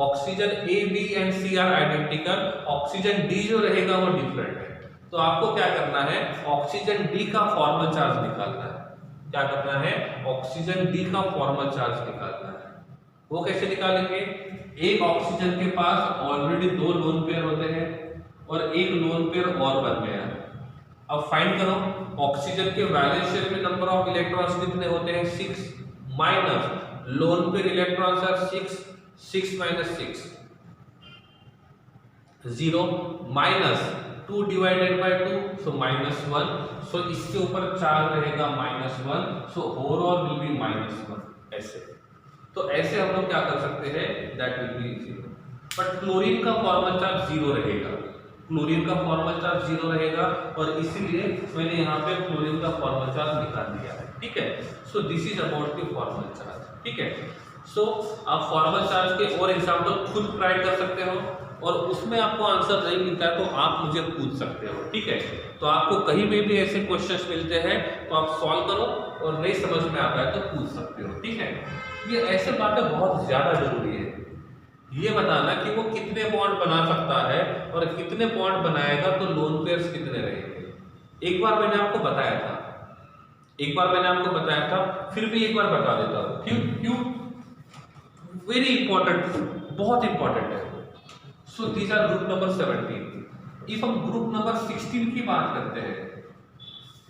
Oxygen A, B and C are identical. Oxygen D जो रहेगा वो different है. तो आपको क्या करना है? ऑक्सीजन D का फॉर्मल चार्ज निकालना है. क्या करना है? ऑक्सीजन D का फॉर्मल चार्ज निकालना है. वो कैसे निकालेंगे? एक ऑक्सीजन के पास ऑलरेडी 2 लोन पेयर होते हैं और एक लोन पेयर और बन गया. अब फाइंड करो ऑक्सीजन के वैलेंस शेल में नंबर ऑफ इलेक्ट्रॉन्स कितने होते हैं? 6 minus lone pair electrons are 6, 6 minus 6 0 minus 2 divided by 2, so -1. So इसके ऊपर 4 रहेगा -1, सो ओवरऑल विल बी -1. ऐसे. तो ऐसे हम लोग क्या कर सकते हैं? That will be 0. But chlorine का फॉर्मल चार्ज 0 रहेगा. क्लोरीन का फॉर्मल चार्ज 0 रहेगा, और इसीलिए मैंने यहाँ पे क्लोरीन का फॉर्मल चार्ज निकाल दिया है. ठीक है. So this is about the formal charge. ठीक है. सो आप फॉर्मल चार्ज के और एग्जाम्पल खुद ट्राई कर सकते हो, और उसमें आपको आंसर नहीं मिलता है तो आप मुझे पूछ सकते हो. ठीक है. तो आपको कहीं भी ऐसे क्वेश्चंस मिलते हैं तो आप सॉल्व करो, और नहीं समझ में आता है तो पूछ सकते हो. ठीक है. ये ऐसे बातें बहुत ज्यादा जरूरी है. ये बताना कि वो कितने बॉन्ड बना सकता है, और कितने बॉन्ड बनाएगा तो लोन पेयर्स कितने रहेंगे. एक बार मैंने आपको बताया था, फिर भी एक बार बता देता हूँ. क्यों? वेरी इंपॉर्टेंट, बहुत इंपॉर्टेंट है. So these are group number 17. If हम ग्रुप नंबर 16 की बात करते हैं,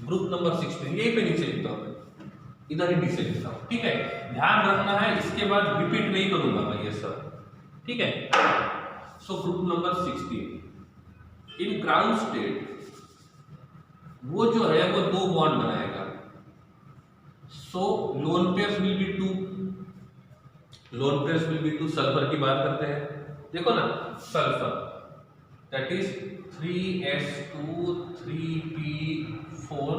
ग्रुप नंबर 16 यही पे नीचे लिखता हूँ, इधर ही नीचे लिखता हूँ. ठीक है. ध्यान रखना है, इसके बाद रिपीट नहीं करूंगा मैं ये सब. ठीक है. So group number 16 in ground state, वो जो है वो 2 बॉन्ड बनाएगा. So lone pairs will be 2. Lone pairs will be 2. Sulphur की बात करते हैं. देखो ना, sulphur that is 3s2 3p4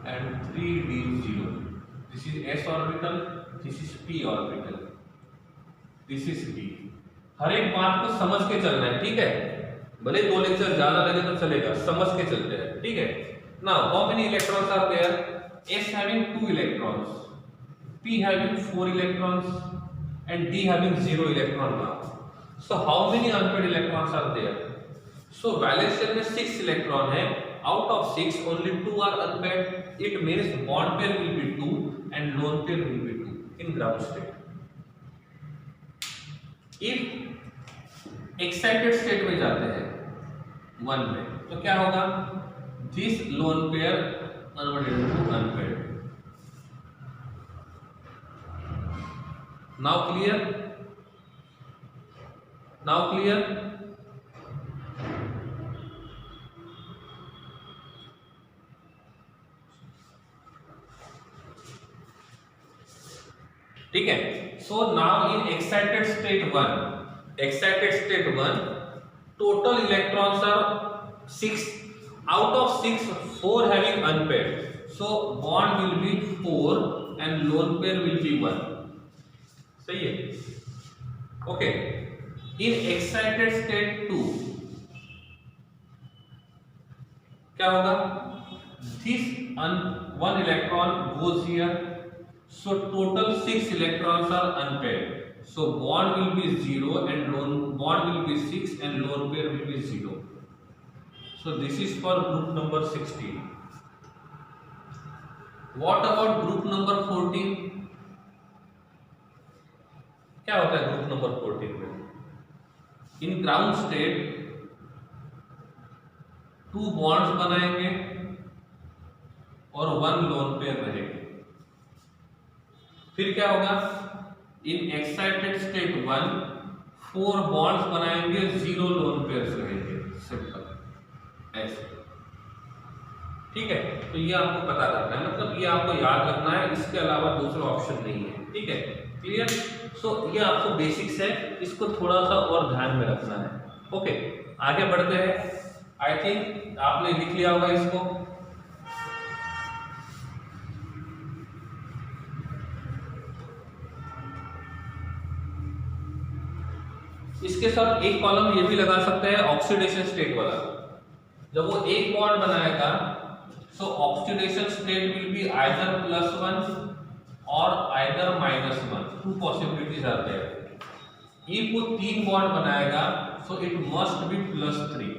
and 3d0. This is s orbital, this is p orbital, this is d. हर एक बात को समझ के चलना है. ठीक है. भले 2 लेक्चर ज्यादा लगे तो चलेगा, समझ के चलते हैं. ठीक है. Now how many electrons are there? s having 2 electrons, p having 4 electrons and d having 0 electron now. So how many unpaired electrons are there? So valence shell में 6 इलेक्ट्रॉन है. Out of 6 only 2 are unpaired. It means bond pair will be 2 and lone pair will be 2 in ground state. If excited state में जाते हैं 1 में, तो क्या होगा? this lone pair converted into unpaired. Now clear? Now clear? ठीक है. So now in excited state 1 total electrons are 6. Out of 6 4 having unpaired, so bond will be 4 and lone pair will be 1. सही है. Okay. In excited state 2 क्या होगा? This one electron goes here, so total 6 electrons are unpaired, so bond will be 0 and bond will be 6 and lone pair will be 0. So this is for group number 16. What about group number 14? क्या होता है group number 14 में? इन ground state 2 bonds बनाएंगे और 1 lone pair रहेंगे. फिर क्या होगा? इन एक्साइटेड स्टेट 1 4 बॉन्ड्स बनाएंगे, 0 लोन पेयर्स रहेंगे. सिंपल ऐसे. ठीक है. तो ये आपको पता करना है, मतलब ये आपको याद रखना है, इसके अलावा दूसरा ऑप्शन नहीं है. ठीक है. क्लियर? सो ये आपको बेसिक्स है, इसको थोड़ा सा और ध्यान में रखना है. ओके. आगे बढ़ते हैं. आई थिंक आपने लिख लिया होगा इसको. इसके साथ एक कॉलम ये भी लगा सकते हैं ऑक्सीडेशन स्टेट वाला. जब वो एक बॉन्ड बनाएगा, so oxidation state will be either +1 और either -1. 2 possibilities are there. If वो 3 बॉन्ड बनाएगा, so it must be +3.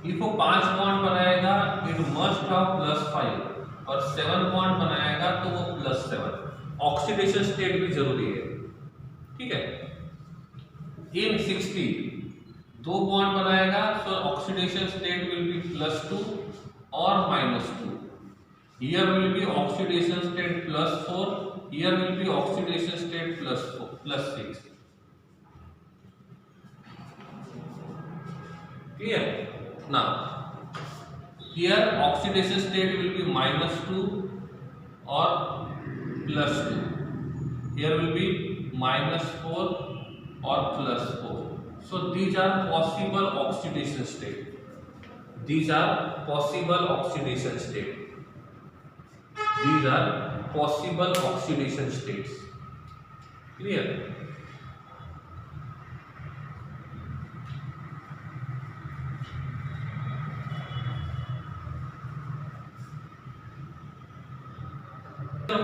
If वो 5 बॉन्ड बनाएगा, इट मस्ट हैव +5. और 7 बॉन्ड बनाएगा तो वो +7. ऑक्सीडेशन स्टेट भी जरूरी है. ठीक है. इन 60 2 बॉन्ड बनाएगा, so oxidation state will be +2 और -2. Here will be oxidation state +4. Here will be oxidation state +6. Clear? Now, here oxidation state will be -2 or +2. Here will be -4 or +4. So these are possible oxidation state. These are possible oxidation state. These are possible oxidation states. Clear?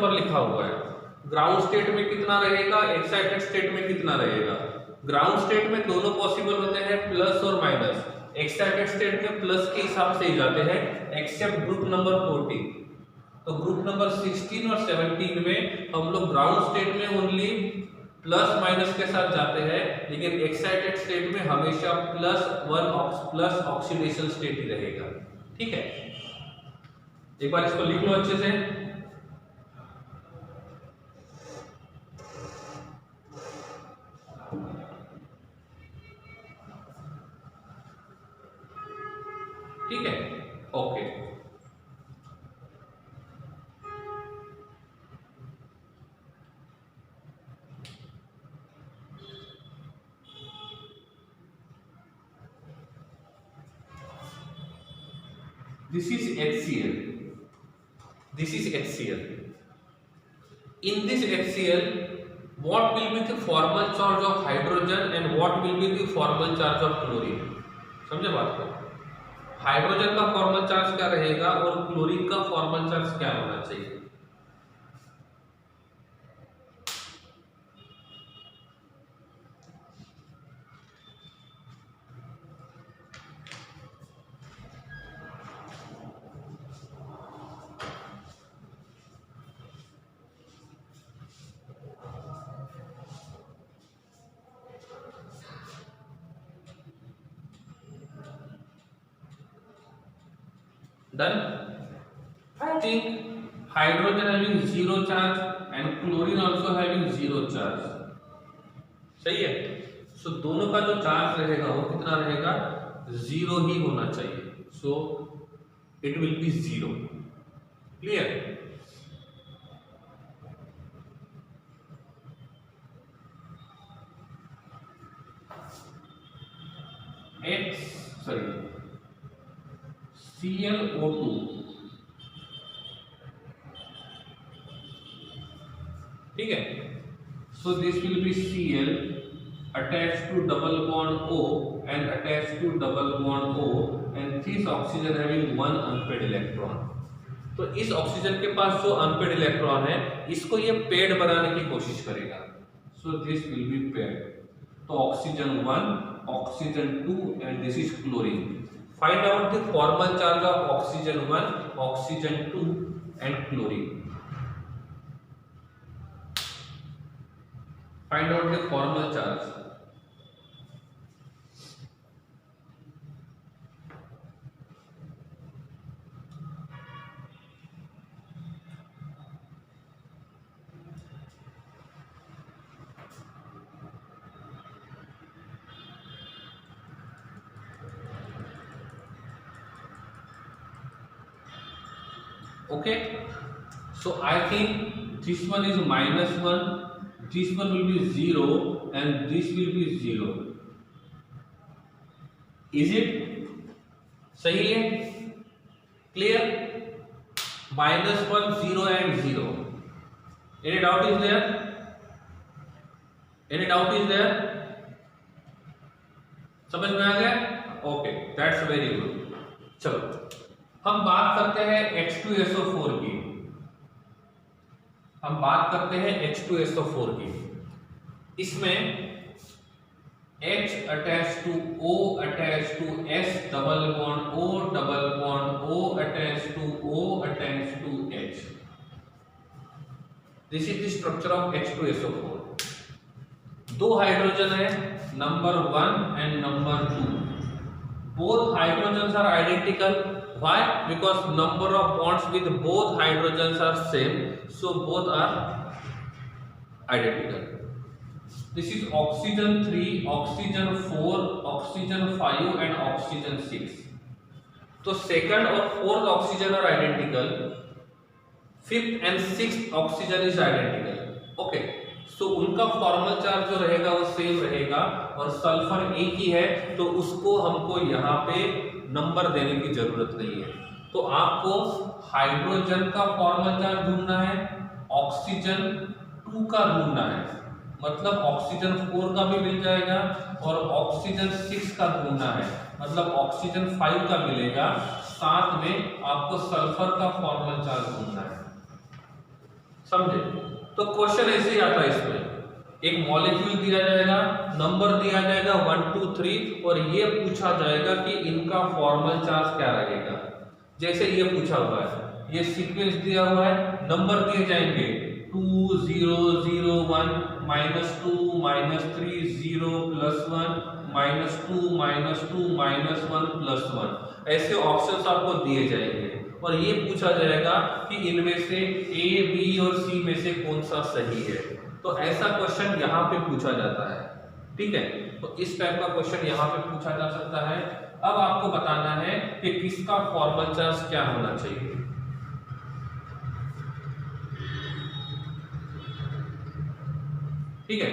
पर लिखा हुआ है ground state में कितना रहेगा, excited state में कितना रहेगा. ग्राउंड स्टेट में दोनों पॉसिबल होते हैं, प्लस और माइनस. एक्साइटेड स्टेट में प्लस के हिसाब से ही जाते हैं, एक्सेप्ट ग्रुप नंबर 14. तो ग्रुप नंबर 16 और 17 में हम लोग ग्राउंड स्टेट में ओनली प्लस माइनस के साथ जाते हैं, लेकिन एक्साइटेड स्टेट में हमेशा +1 प्लस ऑक्सीडेशन स्टेट ही रहेगा. ठीक है. एक बार इसको लिख लो अच्छे से. ठीक है. Okay. This is HCl. This is HCl. In this HCl, what will be the formal charge of hydrogen and what will be the formal charge of chlorine? समझे बात को? हाइड्रोजन का फॉर्मल चार्ज क्या रहेगा और क्लोरीन का formal charge क्या होना चाहिए? Done. I think hydrogen having zero charge and chlorine also having zero charge. सही है. सो दोनों का जो चार्ज रहेगा वो कितना रहेगा, जीरो ही होना चाहिए. So it will be zero. Clear. ClO2 ठीक है. सो this will B Cl attached to double bond O and attached to double bond O and this oxygen having one unpaired electron. तो इस ऑक्सीजन के पास जो unpaired electron है इसको ये paid बनाने की कोशिश करेगा. So this will be paired. तो oxygen 1, oxygen 2 and this is chlorine. Find out the formal charge of oxygen 1, oxygen 2 and chlorine. Find out the formal charge. Okay, so I think this one is -1, this one will be 0 and this will be 0. Is it सही है? Clear? -1, 0 and 0. Any doubt is there? Any doubt is there? समझ में आ गया? Okay, that's very good. चलो हम बात करते हैं H2SO4 की. हम बात करते हैं H2SO4 की. इसमें H attached to O attached to S double bond O double bond O attached to O attached to H. This is the structure of H2SO4. दो हाइड्रोजन है, number 1 and number 2. Both hydrogens are identical. Why? Because number of bonds with both hydrogens are same, so both are identical. This is oxygen 3, oxygen 4, oxygen 5 and oxygen 6. तो second और fourth oxygen are identical. Fifth and sixth oxygen is identical. Okay. So उनका formal charge जो रहेगा वो same रहेगा और sulphur एक ही है, तो उसको हमको यहाँ पे नंबर देने की जरूरत नहीं है. तो आपको हाइड्रोजन का फॉर्मल चार्ज ढूंढना है, ऑक्सीजन 2 का ढूंढना है, मतलब ऑक्सीजन 4 का भी मिल जाएगा और ऑक्सीजन 6 का ढूंढना है, मतलब ऑक्सीजन 5 का मिलेगा. साथ में आपको सल्फर का फॉर्मल चार्ज ढूंढना है. समझे? तो क्वेश्चन ऐसे ही आता है. इसमें एक मॉलिक्यूल दिया जाएगा, नंबर दिया जाएगा 1 2 3 और ये पूछा जाएगा कि इनका फॉर्मल चार्ज क्या रहेगा. जैसे ये पूछा हुआ है, ये सीक्वेंस दिया हुआ है, नंबर दिए जाएंगे 2 0 0 1 -2 -3 0 +1 -2 -2 -1 +1. ऐसे ऑप्शंस आपको दिए जाएंगे और ये पूछा जाएगा कि इनमें से A, B और C में से कौन सा सही है. तो ऐसा क्वेश्चन यहाँ पे पूछा जाता है. ठीक है, तो इस टाइप का क्वेश्चन यहाँ पे पूछा जा सकता है. अब आपको बताना है कि किसका फॉर्मल चार्ज क्या होना चाहिए. ठीक है,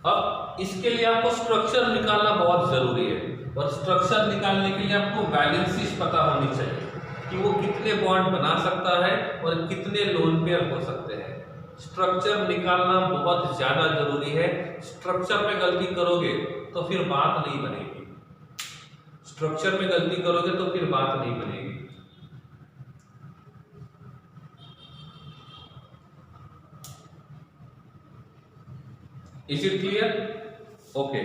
अब इसके लिए आपको स्ट्रक्चर निकालना बहुत जरूरी है और स्ट्रक्चर निकालने के लिए आपको वैलेंसीज पता होनी चाहिए कि वो कितने बॉन्ड बना सकता है और कितने लोन पेयर हो सकते हैं. स्ट्रक्चर निकालना बहुत ज्यादा जरूरी है. स्ट्रक्चर में गलती करोगे तो फिर बात नहीं बनेगी. स्ट्रक्चर में गलती करोगे तो फिर बात नहीं बनेगी. Is it clear? ओके.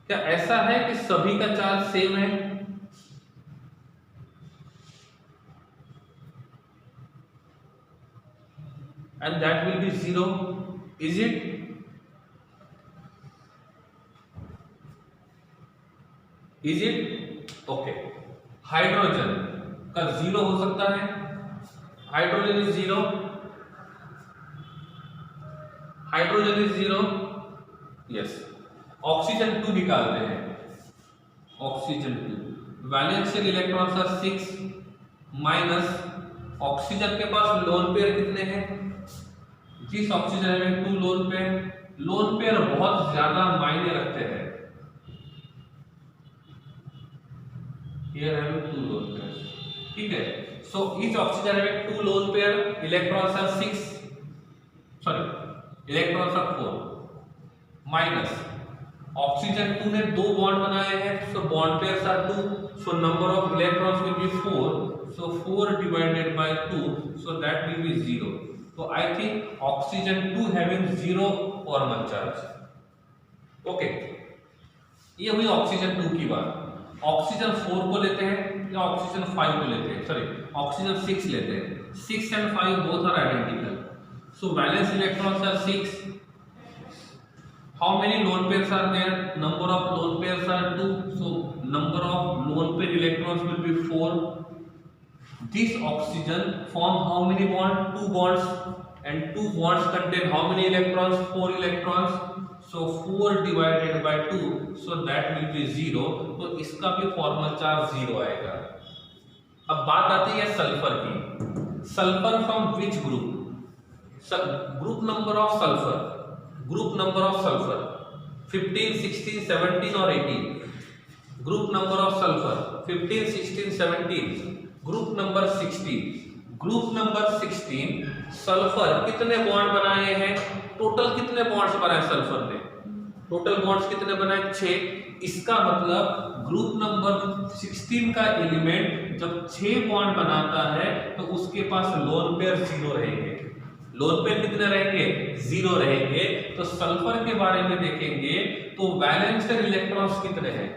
क्या ऐसा है कि सभी का चार्ज सेम है? And that will be 0. Is it? Is it? Okay, hydrogen का 0 हो सकता है, hydrogen is 0, hydrogen is 0, yes. Oxygen 2 निकालते हैं, oxygen 2 valential electrons are 6 minus oxygen के पास लोन पेयर कितने हैं, जिस ऑक्सीजन में 2 लोन पेयर बहुत ज्यादा मायने रखते हैं। Here having 2 lone pairs, ठीक है। So each oxygen having 2 lone pair, electrons are 6, sorry, electrons are 4, minus oxygen 2 ने 2 बॉन्ड बनाए हैं, so bond pairs are 2, so number of electrons will be 4, so 4 divided by 2, so that will be 0. So I think oxygen 2 having 0 formal charge. Okay, ये हुई oxygen 2 की बात। Oxygen 4 को लेते हैं या ऑक्सीजन 5 को लेते हैं, सॉरी ऑक्सीजन 6 लेते हैं। 6 and 5 both are identical, so valence electrons are 6। How many lone pairs are there, number of lone pairs are 2, so number of lone pair electrons will be 4। This oxygen form how many bond, 2 bonds and 2 bonds contain how many electrons, 4 electrons, so 4 divided by 2, so that will be 0, तो इसका भी formal charge 0 आएगा। अब बात आती है sulphur की। Sulphur from which group, group number of sulphur, group number of sulphur 15, 16, 17 और 18। Group number of sulphur 15, 16, 17, group number 16। Group number 16 sulphur कितने बॉन्ड बनाए हैं, टोटल कितने बॉन्ड्स बनाए सल्फर ने, टोटल बॉन्ड्स कितने बनाए 6। इसका मतलब ग्रुप नंबर 16 का एलिमेंट जब 6 बॉन्ड बनाता है तो उसके पास लोन पेयर 0 रहेंगे। लोन पेयर कितने रहेंगे, 0 रहेंगे। तो सल्फर के बारे में देखेंगे तो वैलेंशियल इलेक्ट्रॉन्स कितने हैं,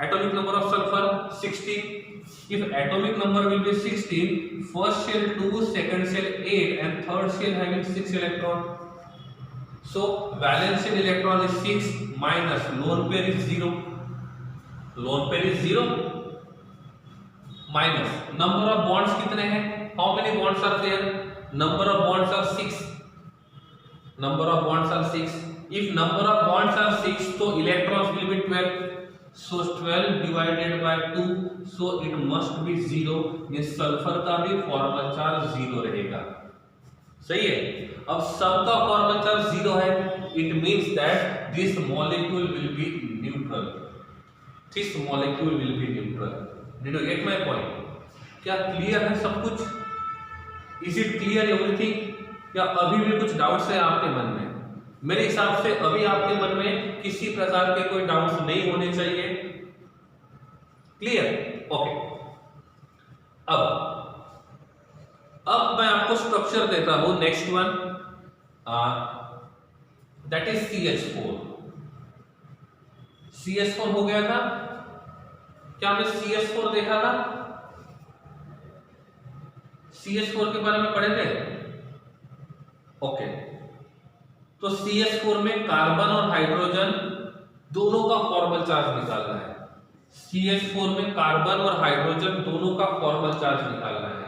atomic number of sulphur 16। If atomic number will be 16, first shell 2, second shell 8 and third shell having 6 electron. So valence electron is 6 minus lone pair is 0. Lone pair is 0 minus number of bonds कितने हैं, how many bonds are there, number of bonds are 6, number of bonds are 6. If number of bonds are 6 so electrons will be 12, so 12 divided by 2, so it must be 0, means sulphur का भी formal charge 0 रहेगा। सही है। अब सबका formal charge 0 है, it means that this molecule will be neutral, this molecule will be neutral. Did you get my point? क्या clear है सब कुछ? इज इट क्लियर एवरीथिंग या अभी भी कुछ डाउट्स है आपके मन में? मेरे हिसाब से अभी आपके मन में किसी प्रकार के कोई डाउट्स नहीं होने चाहिए। क्लियर? ओके। अब मैं आपको स्ट्रक्चर देता हूं, next one that is CH4। CH4 हो गया था क्या, हमने CH4 देखा था, CH4 के बारे में पढ़े थे। ओके, तो CH4 में कार्बन और हाइड्रोजन दोनों का फॉर्मल चार्ज निकालना है। CH4 में कार्बन और हाइड्रोजन दोनों का फॉर्मल चार्ज निकालना है।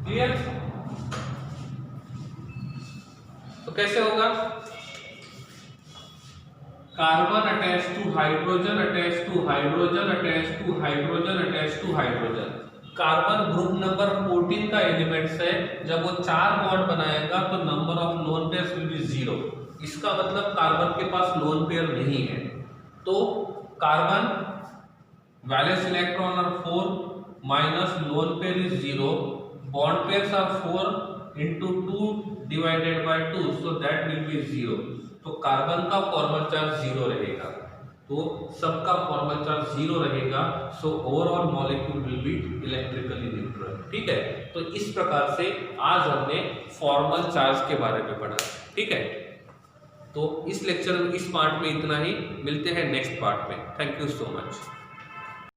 क्लियर? तो कैसे होगा, carbon attach to hydrogen, attach to hydrogen, attach to hydrogen, attach to hydrogen. Carbon group number 14 का एलिमेंट्स है, जब वो 4 बॉन्ड बनाएगा तो number of lone pairs will be 0। इसका मतलब कार्बन के पास लोन पेयर नहीं है। तो carbon valence electron are 4 minus lone pair is 0, bond pairs are 4 into 2 divided by 2, so that will be 0। तो कार्बन का फॉर्मल चार्ज 0 रहेगा। तो सबका फॉर्मल चार्ज 0 रहेगा, so overall molecule will be electrically neutral. ठीक है, तो इस प्रकार से आज हमने फॉर्मल चार्ज के बारे में पढ़ा। ठीक है, तो इस लेक्चर में इस पार्ट में इतना ही, मिलते हैं नेक्स्ट पार्ट में। Thank you so much.